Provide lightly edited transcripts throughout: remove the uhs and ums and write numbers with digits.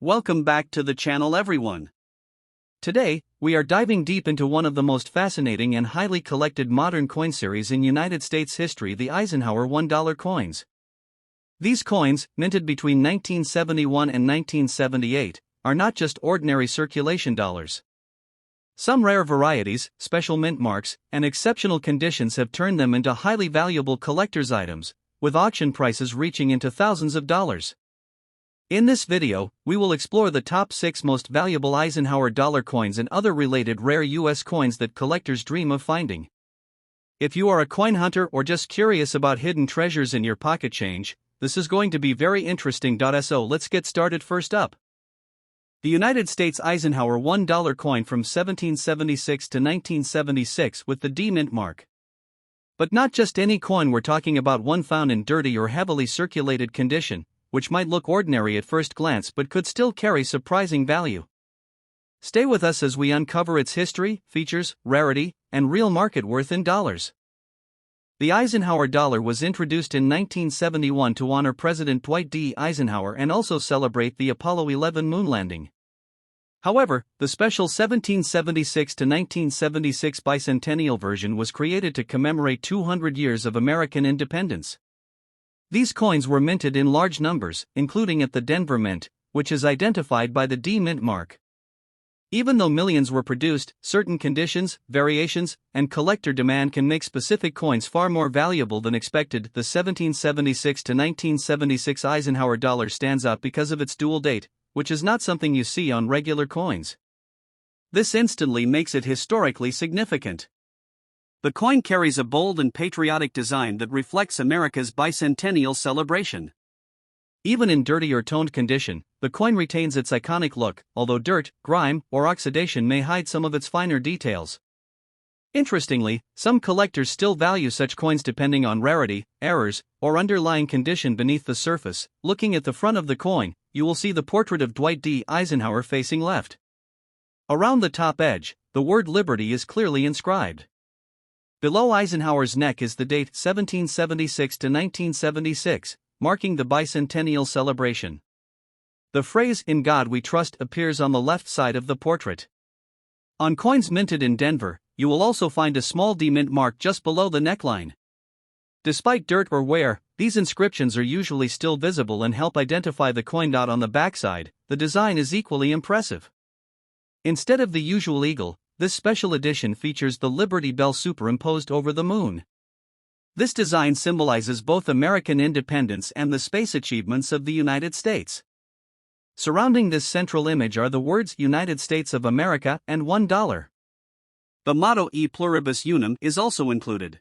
Welcome back to the channel, everyone. Today, we are diving deep into one of the most fascinating and highly collected modern coin series in United States history, the Eisenhower $1 coins. These coins, minted between 1971 and 1978, are not just ordinary circulation dollars. Some rare varieties, special mint marks, and exceptional conditions have turned them into highly valuable collector's items, with auction prices reaching into thousands of dollars. In this video, we will explore the top 6 most valuable Eisenhower dollar coins and other related rare US coins that collectors dream of finding. If you are a coin hunter or just curious about hidden treasures in your pocket change, this is going to be very interesting. So let's get started. First up, the United States Eisenhower $1 coin from 1776 to 1976 with the D mint mark. But not just any coin, we're talking about one found in dirty or heavily circulated condition, which might look ordinary at first glance but could still carry surprising value. Stay with us as we uncover its history, features, rarity, and real market worth in dollars. The Eisenhower dollar was introduced in 1971 to honor President Dwight D. Eisenhower and also celebrate the Apollo 11 moon landing. However, the special 1776 to 1976 bicentennial version was created to commemorate 200 years of American independence. These coins were minted in large numbers, including at the Denver Mint, which is identified by the D mint mark. Even though millions were produced, certain conditions, variations, and collector demand can make specific coins far more valuable than expected. The 1776 to 1976 Eisenhower dollar stands out because of its dual date, which is not something you see on regular coins. This instantly makes it historically significant. The coin carries a bold and patriotic design that reflects America's bicentennial celebration. Even in dirty or toned condition, the coin retains its iconic look, although dirt, grime, or oxidation may hide some of its finer details. Interestingly, some collectors still value such coins depending on rarity, errors, or underlying condition beneath the surface. Looking at the front of the coin, you will see the portrait of Dwight D. Eisenhower facing left. Around the top edge, the word Liberty is clearly inscribed. Below Eisenhower's neck is the date 1776 to 1976, marking the bicentennial celebration. The phrase "In God We Trust" appears on the left side of the portrait. On coins minted in Denver, you will also find a small D mint mark just below the neckline. Despite dirt or wear, these inscriptions are usually still visible and help identify the coin. On the backside, the design is equally impressive. Instead of the usual eagle, this special edition features the Liberty Bell superimposed over the moon. This design symbolizes both American independence and the space achievements of the United States. Surrounding this central image are the words United States of America and $1. The motto E pluribus unum is also included.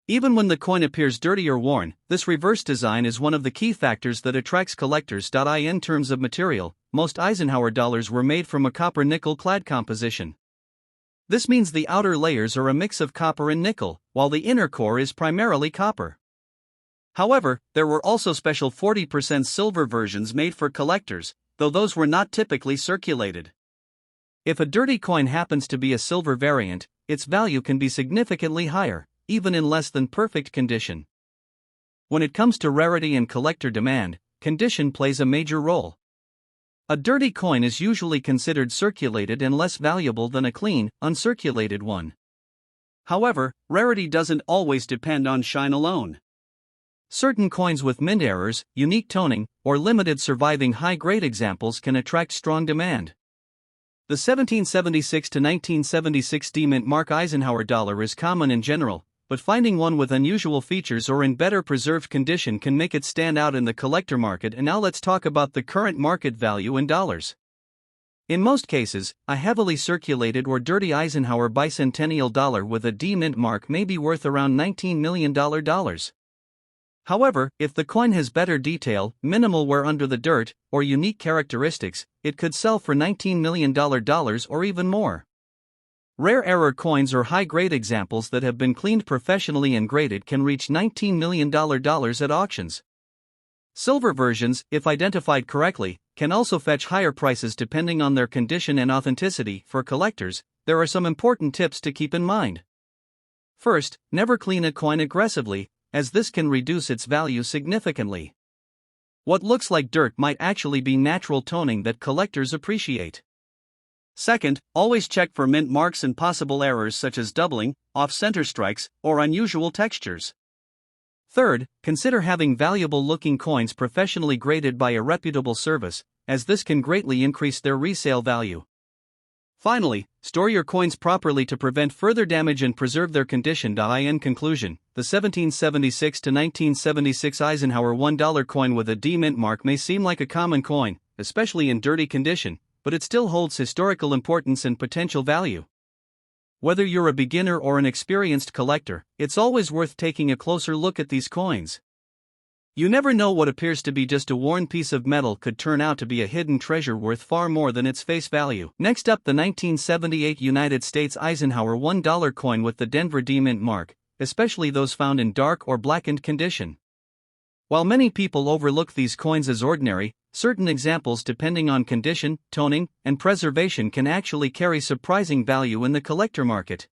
Even when the coin appears dirty or worn, this reverse design is one of the key factors that attracts collectors. In terms of material, most Eisenhower dollars were made from a copper nickel clad composition. This means the outer layers are a mix of copper and nickel, while the inner core is primarily copper. However, there were also special 40% silver versions made for collectors, though those were not typically circulated. If a dirty coin happens to be a silver variant, its value can be significantly higher, even in less than perfect condition. When it comes to rarity and collector demand, condition plays a major role. A dirty coin is usually considered circulated and less valuable than a clean, uncirculated one. However, rarity doesn't always depend on shine alone. Certain coins with mint errors, unique toning, or limited surviving high-grade examples can attract strong demand. The 1776 to 1976 D mint mark Eisenhower dollar is common in general, but finding one with unusual features or in better preserved condition can make it stand out in the collector market. And now let's talk about the current market value in dollars. In most cases, a heavily circulated or dirty Eisenhower bicentennial dollar with a D mint mark may be worth around $19 million. However, if the coin has better detail, minimal wear under the dirt, or unique characteristics, it could sell for $19 million or even more. Rare error coins or high-grade examples that have been cleaned professionally and graded can reach $19 million at auctions. Silver versions, if identified correctly, can also fetch higher prices depending on their condition and authenticity. For collectors, there are some important tips to keep in mind. First, never clean a coin aggressively, as this can reduce its value significantly. What looks like dirt might actually be natural toning that collectors appreciate. Second, always check for mint marks and possible errors such as doubling, off-center strikes, or unusual textures. Third, consider having valuable-looking coins professionally graded by a reputable service, as this can greatly increase their resale value. Finally, store your coins properly to prevent further damage and preserve their condition. In conclusion, the 1776 to 1976 Eisenhower $1 coin with a D mint mark may seem like a common coin, especially in dirty condition, but it still holds historical importance and potential value. Whether you're a beginner or an experienced collector, it's always worth taking a closer look at these coins. You never know, what appears to be just a worn piece of metal could turn out to be a hidden treasure worth far more than its face value. Next up, the 1978 United States Eisenhower $1 coin with the Denver D mint mark, especially those found in dark or blackened condition. While many people overlook these coins as ordinary, certain examples, depending on condition, toning, and preservation, can actually carry surprising value in the collector market.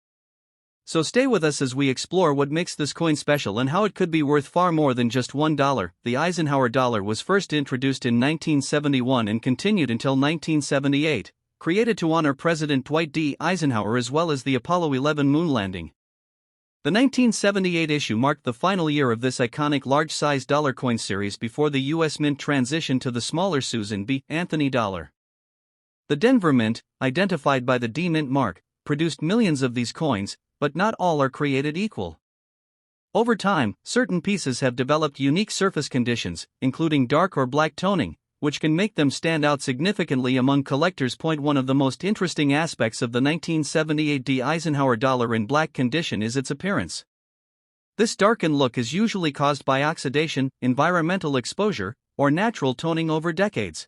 So stay with us as we explore what makes this coin special and how it could be worth far more than just $1. The Eisenhower dollar was first introduced in 1971 and continued until 1978, created to honor President Dwight D. Eisenhower as well as the Apollo 11 moon landing. The 1978 issue marked the final year of this iconic large-size dollar coin series before the U.S. Mint transitioned to the smaller Susan B. Anthony dollar. The Denver Mint, identified by the D mint mark, produced millions of these coins, but not all are created equal. Over time, certain pieces have developed unique surface conditions, including dark or black toning, which can make them stand out significantly among collectors. One of the most interesting aspects of the 1978 D Eisenhower dollar in black condition is its appearance. This darkened look is usually caused by oxidation, environmental exposure, or natural toning over decades.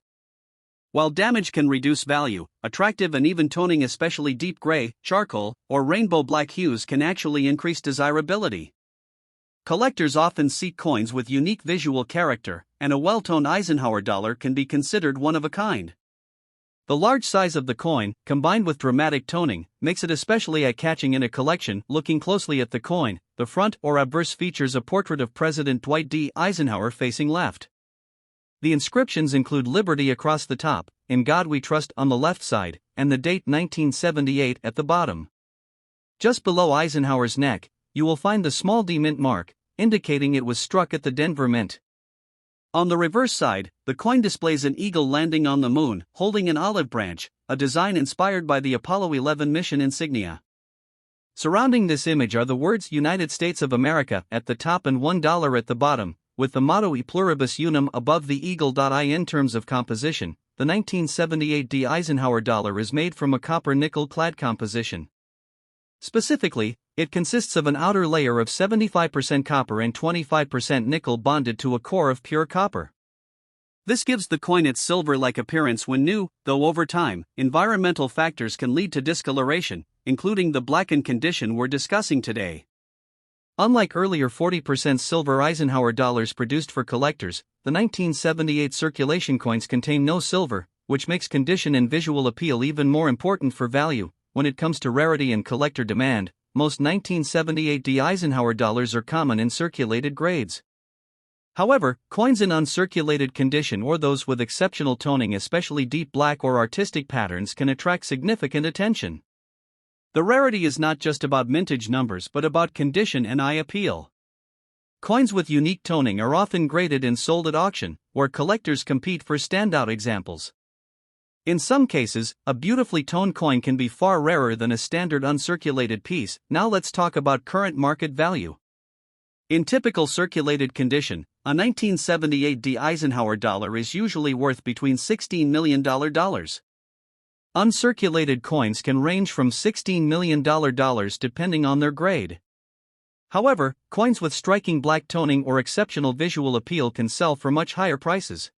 While damage can reduce value, attractive and even toning, especially deep gray, charcoal, or rainbow black hues, can actually increase desirability. Collectors often seek coins with unique visual character, and a well-toned Eisenhower dollar can be considered one of a kind. The large size of the coin, combined with dramatic toning, makes it especially eye-catching in a collection. Looking closely at the coin, the front or obverse features a portrait of President Dwight D. Eisenhower facing left. The inscriptions include Liberty across the top, In God We Trust on the left side, and the date 1978 at the bottom. Just below Eisenhower's neck, you will find the small D mint mark, indicating it was struck at the Denver Mint. On the reverse side, the coin displays an eagle landing on the moon, holding an olive branch, a design inspired by the Apollo 11 mission insignia. Surrounding this image are the words United States of America at the top and $1 at the bottom, with the motto E pluribus unum above the eagle. In terms of composition, the 1978 D Eisenhower dollar is made from a copper nickel-clad composition. Specifically, it consists of an outer layer of 75% copper and 25% nickel bonded to a core of pure copper. This gives the coin its silver-like appearance when new, though over time, environmental factors can lead to discoloration, including the blackened condition we're discussing today. Unlike earlier 40% silver Eisenhower dollars produced for collectors, the 1978 circulation coins contain no silver, which makes condition and visual appeal even more important for value. When it comes to rarity and collector demand, most 1978 D Eisenhower dollars are common in circulated grades. However, coins in uncirculated condition or those with exceptional toning, especially deep black or artistic patterns, can attract significant attention. The rarity is not just about mintage numbers but about condition and eye appeal. Coins with unique toning are often graded and sold at auction, where collectors compete for standout examples. In some cases, a beautifully toned coin can be far rarer than a standard uncirculated piece. Now let's talk about current market value. In typical circulated condition, a 1978 D Eisenhower dollar is usually worth between $16 million. Uncirculated coins can range from $16 million depending on their grade. However, coins with striking black toning or exceptional visual appeal can sell for much higher prices.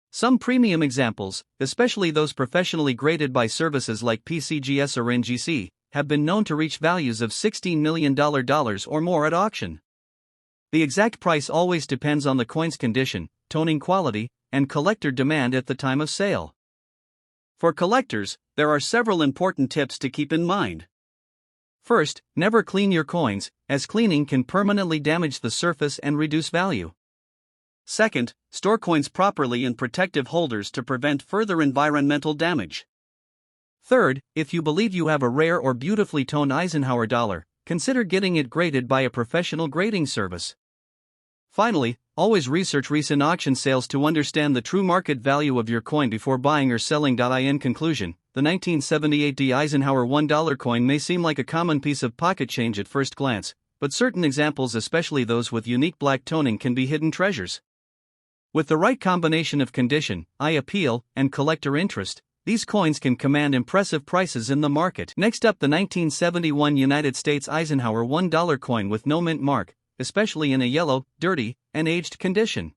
Some premium examples, especially those professionally graded by services like PCGS or NGC, have been known to reach values of $16 million or more at auction. The exact price always depends on the coin's condition, toning quality, and collector demand at the time of sale. For collectors, there are several important tips to keep in mind. First, never clean your coins, as cleaning can permanently damage the surface and reduce value. Second, store coins properly in protective holders to prevent further environmental damage. Third, if you believe you have a rare or beautifully toned Eisenhower dollar, consider getting it graded by a professional grading service. Finally, always research recent auction sales to understand the true market value of your coin before buying or selling. In conclusion, the 1978 Eisenhower $1 coin may seem like a common piece of pocket change at first glance, but certain examples, especially those with unique black toning, can be hidden treasures. With the right combination of condition, eye appeal, and collector interest, these coins can command impressive prices in the market. Next up, the 1971 United States Eisenhower $1 coin with no mint mark, especially in a yellow, dirty, and aged condition.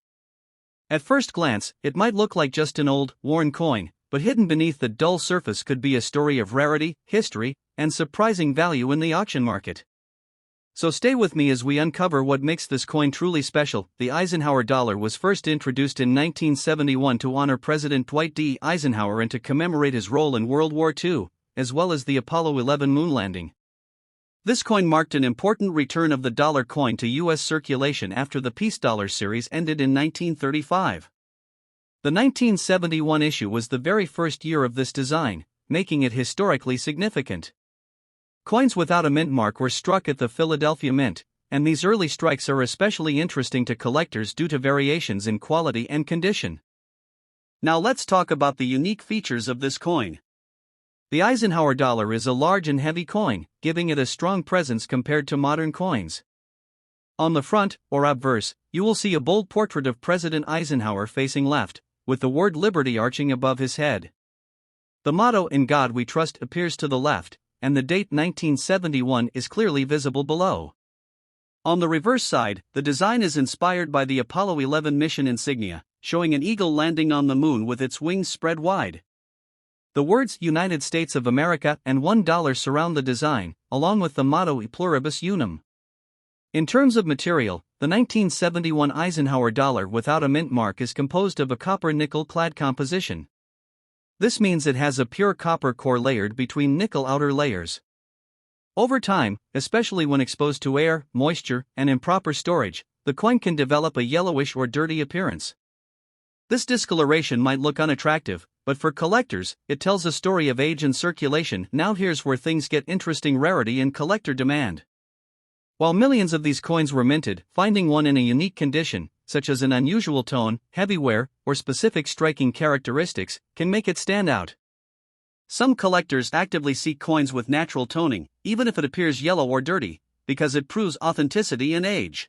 At first glance, it might look like just an old, worn coin, but hidden beneath the dull surface could be a story of rarity, history, and surprising value in the auction market. So stay with me as we uncover what makes this coin truly special. The Eisenhower dollar was first introduced in 1971 to honor President Dwight D. Eisenhower and to commemorate his role in World War II, as well as the Apollo 11 moon landing. This coin marked an important return of the dollar coin to U.S. circulation after the Peace Dollar series ended in 1935. The 1971 issue was the very first year of this design, making it historically significant. Coins without a mint mark were struck at the Philadelphia Mint, and these early strikes are especially interesting to collectors due to variations in quality and condition. Now let's talk about the unique features of this coin. The Eisenhower dollar is a large and heavy coin, giving it a strong presence compared to modern coins. On the front, or obverse, you will see a bold portrait of President Eisenhower facing left, with the word Liberty arching above his head. The motto, "In God We Trust," appears to the left, and the date 1971 is clearly visible below. On the reverse side, the design is inspired by the Apollo 11 mission insignia, showing an eagle landing on the moon with its wings spread wide. The words United States of America and $1 surround the design, along with the motto E Pluribus Unum. In terms of material, the 1971 Eisenhower dollar without a mint mark is composed of a copper nickel-clad composition. This means it has a pure copper core layered between nickel outer layers. Over time, especially when exposed to air, moisture, and improper storage, the coin can develop a yellowish or dirty appearance. This discoloration might look unattractive, but for collectors, it tells a story of age and circulation. Now here's where things get interesting: rarity and collector demand. While millions of these coins were minted, finding one in a unique condition, such as an unusual tone, heavy wear, or specific striking characteristics, can make it stand out. Some collectors actively seek coins with natural toning, even if it appears yellow or dirty, because it proves authenticity and age.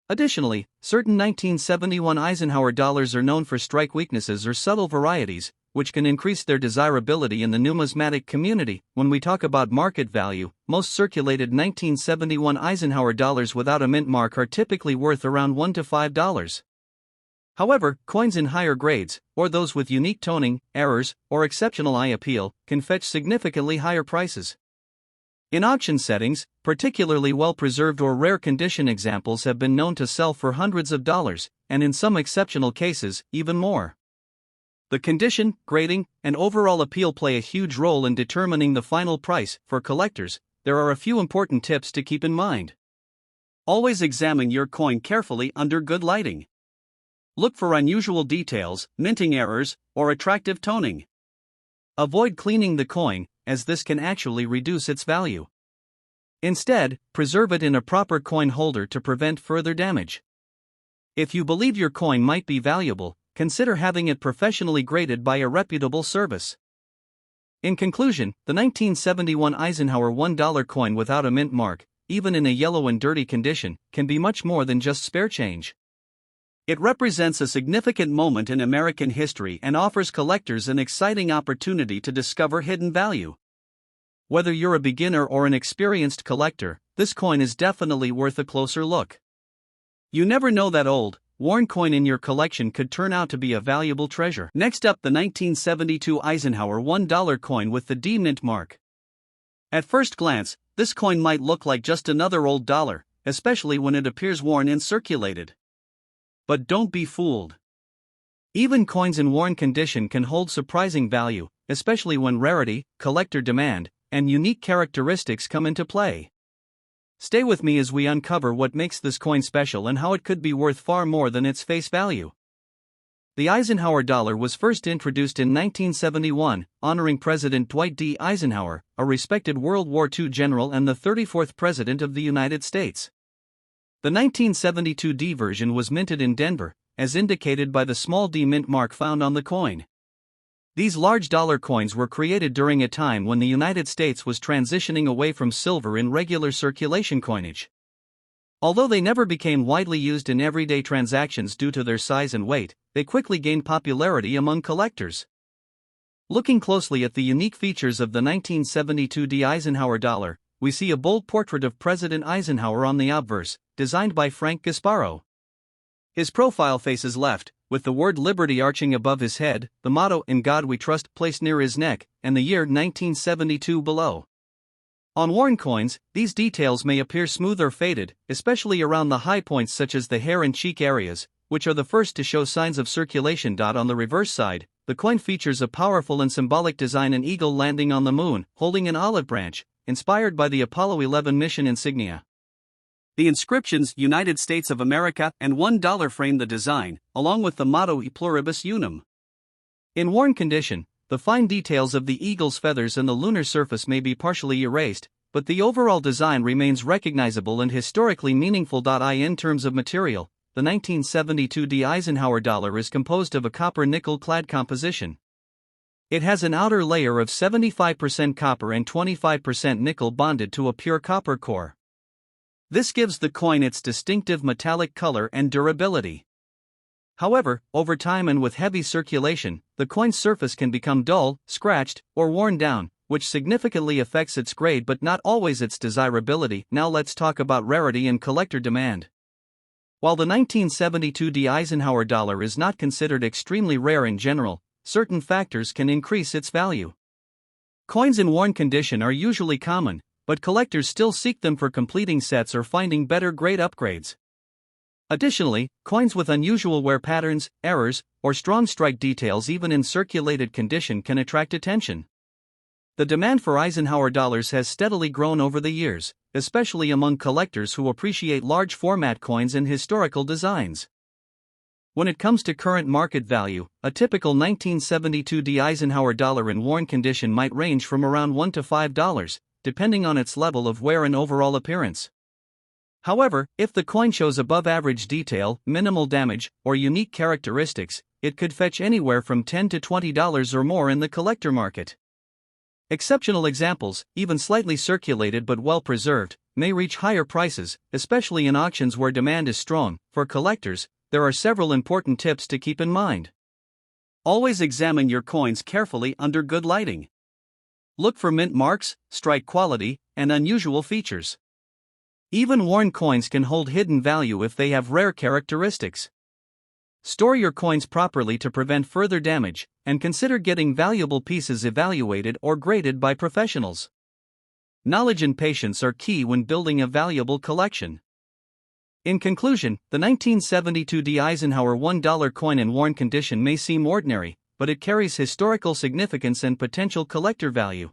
Additionally, certain 1971 Eisenhower dollars are known for strike weaknesses or subtle varieties, which can increase their desirability in the numismatic community. When we talk about market value, most circulated 1971 Eisenhower dollars without a mint mark are typically worth around $1 to $5. However, coins in higher grades, or those with unique toning, errors, or exceptional eye appeal, can fetch significantly higher prices. In auction settings, particularly well-preserved or rare condition examples have been known to sell for hundreds of dollars, and in some exceptional cases, even more. The condition, grading, and overall appeal play a huge role in determining the final price. For collectors, there are a few important tips to keep in mind. Always examine your coin carefully under good lighting. Look for unusual details, minting errors, or attractive toning. Avoid cleaning the coin, as this can actually reduce its value. Instead, preserve it in a proper coin holder to prevent further damage. If you believe your coin might be valuable, consider having it professionally graded by a reputable service. In conclusion, the 1971 Eisenhower $1 coin without a mint mark, even in a yellow and dirty condition, can be much more than just spare change. It represents a significant moment in American history and offers collectors an exciting opportunity to discover hidden value. Whether you're a beginner or an experienced collector, this coin is definitely worth a closer look. You never know, that old, worn coin in your collection could turn out to be a valuable treasure. Next up, the 1972 Eisenhower $1 coin with the D mint mark. At first glance, this coin might look like just another old dollar, especially when it appears worn and circulated. But don't be fooled. Even coins in worn condition can hold surprising value, especially when rarity, collector demand, and unique characteristics come into play. Stay with me as we uncover what makes this coin special and how it could be worth far more than its face value. The Eisenhower dollar was first introduced in 1971, honoring President Dwight D. Eisenhower, a respected World War II general and the 34th President of the United States. The 1972 D version was minted in Denver, as indicated by the small d mint mark found on the coin. These large dollar coins were created during a time when the United States was transitioning away from silver in regular circulation coinage. Although they never became widely used in everyday transactions due to their size and weight, they quickly gained popularity among collectors. Looking closely at the unique features of the 1972 D Eisenhower dollar, we see a bold portrait of President Eisenhower on the obverse, designed by Frank Gasparo. His profile faces left, with the word Liberty arching above his head, the motto "In God We Trust" placed near his neck, and the year 1972 below. On worn coins, these details may appear smooth or faded, especially around the high points such as the hair and cheek areas, which are the first to show signs of circulation. On the reverse side, the coin features a powerful and symbolic design: an eagle landing on the moon, holding an olive branch, inspired by the Apollo 11 mission insignia. The inscriptions "United States of America" and $1 frame the design, along with the motto "E pluribus unum." In worn condition, the fine details of the eagle's feathers and the lunar surface may be partially erased, but the overall design remains recognizable and historically meaningful. In terms of material, the 1972 D Eisenhower dollar is composed of a copper nickel-clad composition. It has an outer layer of 75% copper and 25% nickel bonded to a pure copper core. This gives the coin its distinctive metallic color and durability. However, over time and with heavy circulation, the coin's surface can become dull, scratched, or worn down, which significantly affects its grade but not always its desirability. Now let's talk about rarity and collector demand. While the 1972 D Eisenhower dollar is not considered extremely rare in general, certain factors can increase its value. Coins in worn condition are usually common, but collectors still seek them for completing sets or finding better grade upgrades. Additionally, coins with unusual wear patterns, errors, or strong strike details even in circulated condition can attract attention. The demand for Eisenhower dollars has steadily grown over the years, especially among collectors who appreciate large format coins and historical designs. When it comes to current market value, a typical 1972 D Eisenhower dollar in worn condition might range from around $1 to $5, depending on its level of wear and overall appearance. However, if the coin shows above average detail, minimal damage, or unique characteristics, it could fetch anywhere from $10 to $20 or more in the collector market. Exceptional examples, even slightly circulated but well preserved, may reach higher prices, especially in auctions where demand is strong. For collectors, there are several important tips to keep in mind. Always examine your coins carefully under good lighting. Look for mint marks, strike quality, and unusual features. Even worn coins can hold hidden value if they have rare characteristics. Store your coins properly to prevent further damage, and consider getting valuable pieces evaluated or graded by professionals. Knowledge and patience are key when building a valuable collection. In conclusion, the 1972 D Eisenhower $1 coin in worn condition may seem ordinary, but it carries historical significance and potential collector value.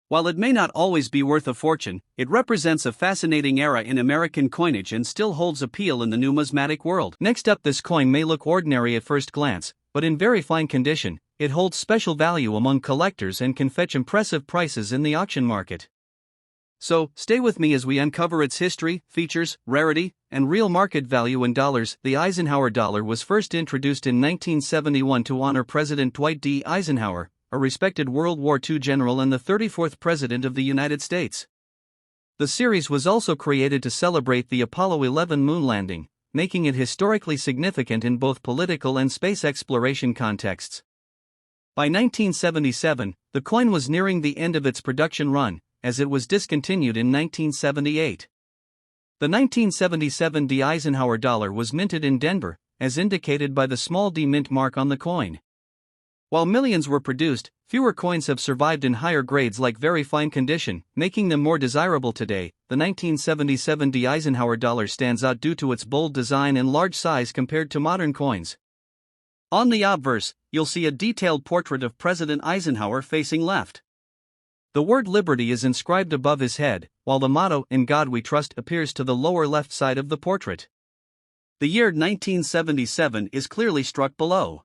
While it may not always be worth a fortune, it represents a fascinating era in American coinage and still holds appeal in the numismatic world. Next up, this coin may look ordinary at first glance, but in very fine condition, it holds special value among collectors and can fetch impressive prices in the auction market. So, stay with me as we uncover its history, features, rarity, and real market value in dollars. The Eisenhower dollar was first introduced in 1971 to honor President Dwight D. Eisenhower, a respected World War II general and the 34th President of the United States. The series was also created to celebrate the Apollo 11 moon landing, making it historically significant in both political and space exploration contexts. By 1977, the coin was nearing the end of its production run, as it was discontinued in 1978. The 1977 D Eisenhower dollar was minted in Denver, as indicated by the small d mint mark on the coin. While millions were produced, fewer coins have survived in higher grades like very fine condition, making them more desirable today. The 1977 D Eisenhower dollar stands out due to its bold design and large size compared to modern coins. On the obverse, you'll see a detailed portrait of President Eisenhower facing left. The word liberty is inscribed above his head, while the motto, "In God We Trust," appears to the lower left side of the portrait. The year 1977 is clearly struck below.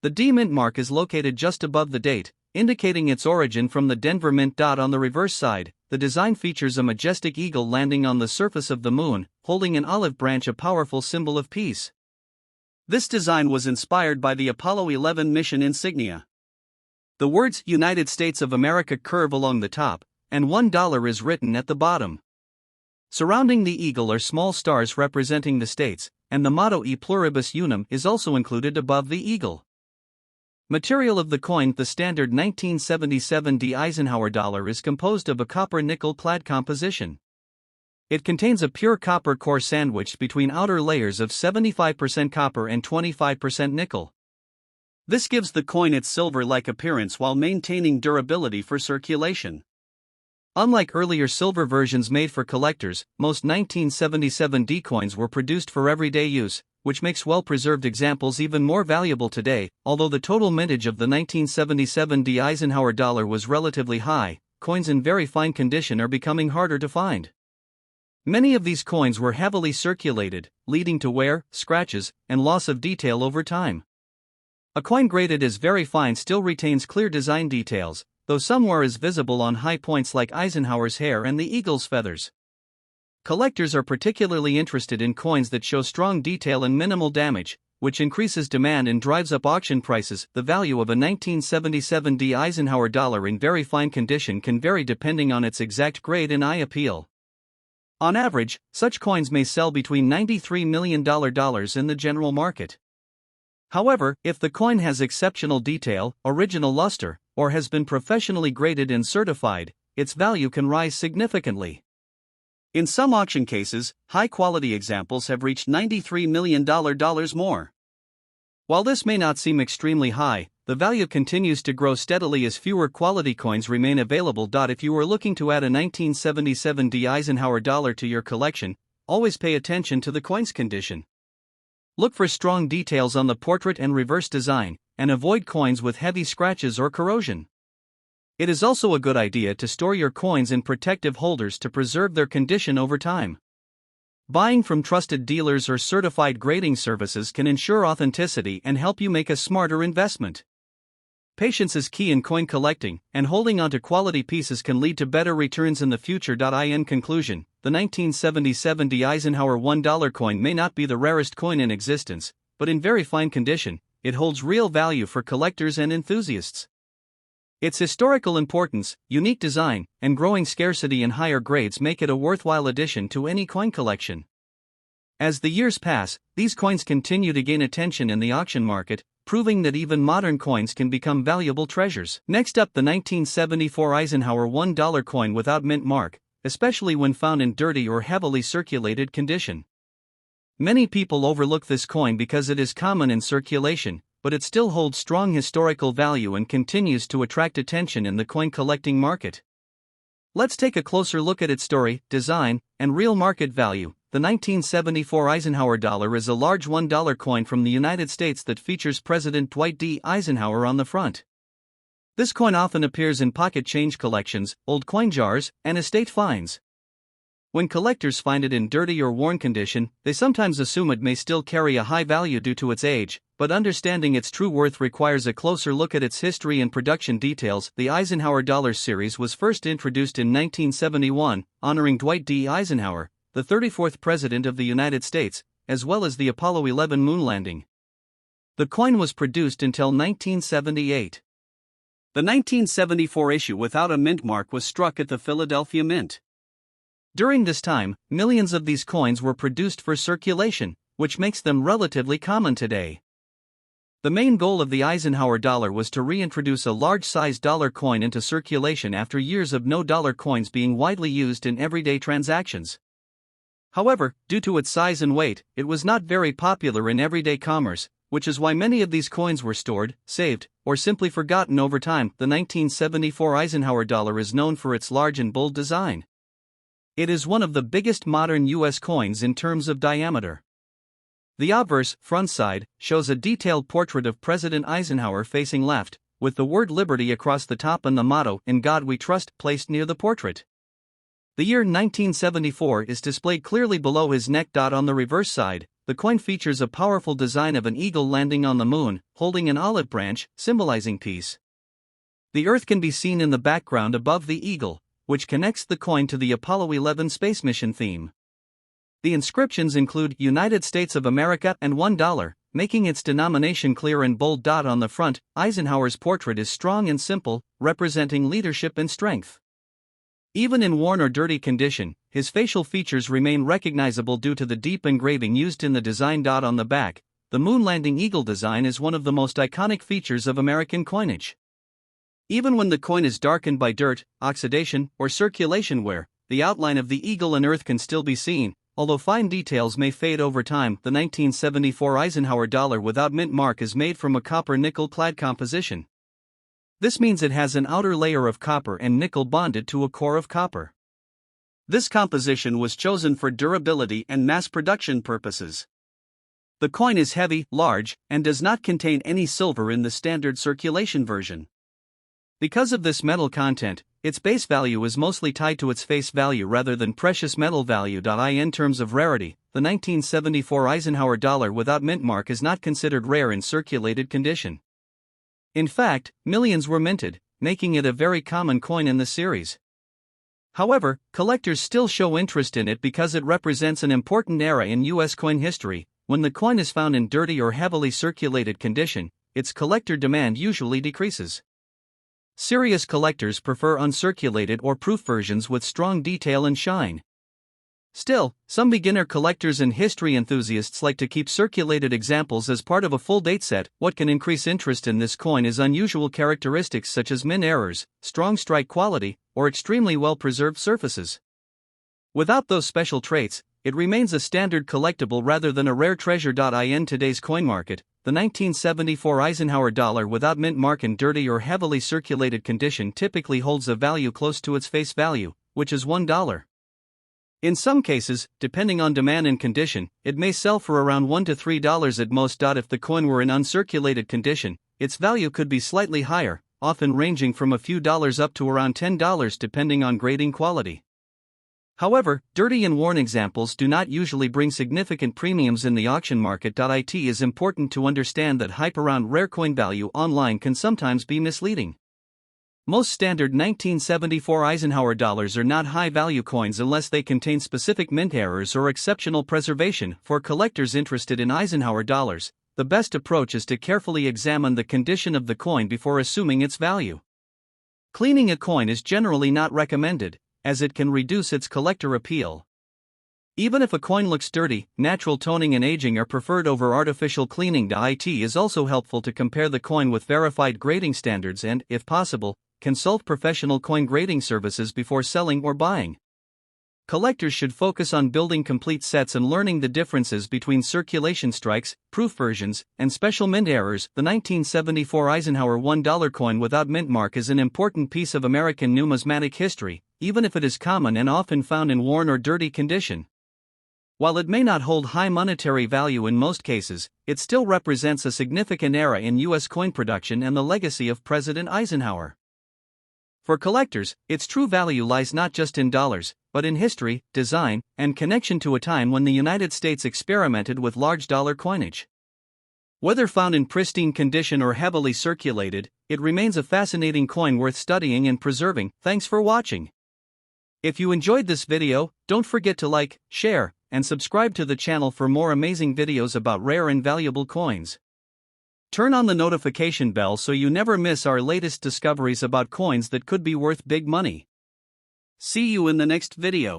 The D mint mark is located just above the date, indicating its origin from the Denver Mint. On the reverse side, the design features a majestic eagle landing on the surface of the moon, holding an olive branch, a powerful symbol of peace. This design was inspired by the Apollo 11 mission insignia. The words "United States of America" curve along the top, and $1 is written at the bottom. Surrounding the eagle are small stars representing the states, and the motto "E pluribus unum" is also included above the eagle. Material of the coin: the standard 1977 D Eisenhower dollar is composed of a copper nickel clad composition. It contains a pure copper core sandwiched between outer layers of 75% copper and 25% nickel. This gives the coin its silver-like appearance while maintaining durability for circulation. Unlike earlier silver versions made for collectors, most 1977 D coins were produced for everyday use, which makes well-preserved examples even more valuable today. Although the total mintage of the 1977 D Eisenhower dollar was relatively high, coins in very fine condition are becoming harder to find. Many of these coins were heavily circulated, leading to wear, scratches, and loss of detail over time. A coin graded as very fine still retains clear design details, though some wear is visible on high points like Eisenhower's hair and the eagle's feathers. Collectors are particularly interested in coins that show strong detail and minimal damage, which increases demand and drives up auction prices. The value of a 1977 D Eisenhower dollar in very fine condition can vary depending on its exact grade and eye appeal. On average, such coins may sell between $93 million in the general market. However, if the coin has exceptional detail, original luster, or has been professionally graded and certified, its value can rise significantly. In some auction cases, high-quality examples have reached $93 million more. While this may not seem extremely high, the value continues to grow steadily as fewer quality coins remain available. If you are looking to add a 1977 D Eisenhower dollar to your collection, always pay attention to the coin's condition. Look for strong details on the portrait and reverse design, and avoid coins with heavy scratches or corrosion. It is also a good idea to store your coins in protective holders to preserve their condition over time. Buying from trusted dealers or certified grading services can ensure authenticity and help you make a smarter investment. Patience is key in coin collecting, and holding onto quality pieces can lead to better returns in the future. In conclusion, the 1977 D Eisenhower $1 coin may not be the rarest coin in existence, but in very fine condition, it holds real value for collectors and enthusiasts. Its historical importance, unique design, and growing scarcity in higher grades make it a worthwhile addition to any coin collection. As the years pass, these coins continue to gain attention in the auction market, proving that even modern coins can become valuable treasures. Next up, the 1974 Eisenhower $1 coin without mint mark, especially when found in dirty or heavily circulated condition. Many people overlook this coin because it is common in circulation, but it still holds strong historical value and continues to attract attention in the coin collecting market. Let's take a closer look at its story, design, and real market value. The 1974 Eisenhower dollar is a large $1 coin from the United States that features President Dwight D. Eisenhower on the front. This coin often appears in pocket change collections, old coin jars, and estate finds. When collectors find it in dirty or worn condition, they sometimes assume it may still carry a high value due to its age, but understanding its true worth requires a closer look at its history and production details. The Eisenhower Dollar series was first introduced in 1971, honoring Dwight D. Eisenhower, the 34th President of the United States, as well as the Apollo 11 moon landing. The coin was produced until 1978. The 1974 issue without a mint mark was struck at the Philadelphia Mint. During this time, millions of these coins were produced for circulation, which makes them relatively common today. The main goal of the Eisenhower dollar was to reintroduce a large-sized dollar coin into circulation after years of no dollar coins being widely used in everyday transactions. However, due to its size and weight, it was not very popular in everyday commerce, which is why many of these coins were stored, saved, or simply forgotten over time. The 1974 Eisenhower dollar is known for its large and bold design. It is one of the biggest modern U.S. coins in terms of diameter. The obverse, front side, shows a detailed portrait of President Eisenhower facing left, with the word Liberty across the top and the motto, "In God We Trust," placed near the portrait. The year 1974 is displayed clearly below his neck. On the reverse side, the coin features a powerful design of an eagle landing on the moon, holding an olive branch, symbolizing peace. The Earth can be seen in the background above the eagle, which connects the coin to the Apollo 11 space mission theme. The inscriptions include United States of America and $1, making its denomination clear in bold. On the front, Eisenhower's portrait is strong and simple, representing leadership and strength. Even in worn or dirty condition, his facial features remain recognizable due to the deep engraving used in the design. On the back, the moon landing eagle design is one of the most iconic features of American coinage. Even when the coin is darkened by dirt, oxidation, or circulation wear, the outline of the eagle and Earth can still be seen, although fine details may fade over time. The 1974 Eisenhower dollar without mint mark is made from a copper-nickel clad composition. This means it has an outer layer of copper and nickel bonded to a core of copper. This composition was chosen for durability and mass production purposes. The coin is heavy, large, and does not contain any silver in the standard circulation version. Because of this metal content, its base value is mostly tied to its face value rather than precious metal value. In terms of rarity, the 1974 Eisenhower dollar without mint mark is not considered rare in circulated condition. In fact, millions were minted, making it a very common coin in the series. However, collectors still show interest in it because it represents an important era in U.S. coin history. When the coin is found in dirty or heavily circulated condition, its collector demand usually decreases. Serious collectors prefer uncirculated or proof versions with strong detail and shine. Still, some beginner collectors and history enthusiasts like to keep circulated examples as part of a full date set. What can increase interest in this coin is unusual characteristics such as mint errors, strong strike quality, or extremely well-preserved surfaces. Without those special traits, it remains a standard collectible rather than a rare treasure. In today's coin market, the 1974 Eisenhower dollar without mint mark in dirty or heavily circulated condition typically holds a value close to its face value, which is $1. In some cases, depending on demand and condition, it may sell for around $1 to $3 at most. If the coin were in uncirculated condition, its value could be slightly higher, often ranging from a few dollars up to around $10 depending on grading quality. However, dirty and worn examples do not usually bring significant premiums in the auction market. It is important to understand that hype around rare coin value online can sometimes be misleading. Most standard 1974 Eisenhower dollars are not high-value coins unless they contain specific mint errors or exceptional preservation. For collectors interested in Eisenhower dollars, the best approach is to carefully examine the condition of the coin before assuming its value. Cleaning a coin is generally not recommended, as it can reduce its collector appeal. Even if a coin looks dirty, natural toning and aging are preferred over artificial cleaning. It is also helpful to compare the coin with verified grading standards and, if possible, consult professional coin grading services before selling or buying. Collectors should focus on building complete sets and learning the differences between circulation strikes, proof versions, and special mint errors. The 1974 Eisenhower $1 coin without mint mark is an important piece of American numismatic history, even if it is common and often found in worn or dirty condition. While it may not hold high monetary value in most cases, it still represents a significant era in U.S. coin production and the legacy of President Eisenhower. For collectors, its true value lies not just in dollars, but in history, design, and connection to a time when the United States experimented with large dollar coinage. Whether found in pristine condition or heavily circulated, it remains a fascinating coin worth studying and preserving. Thanks for watching. If you enjoyed this video, don't forget to like, share, and subscribe to the channel for more amazing videos about rare and valuable coins. Turn on the notification bell so you never miss our latest discoveries about coins that could be worth big money. See you in the next video.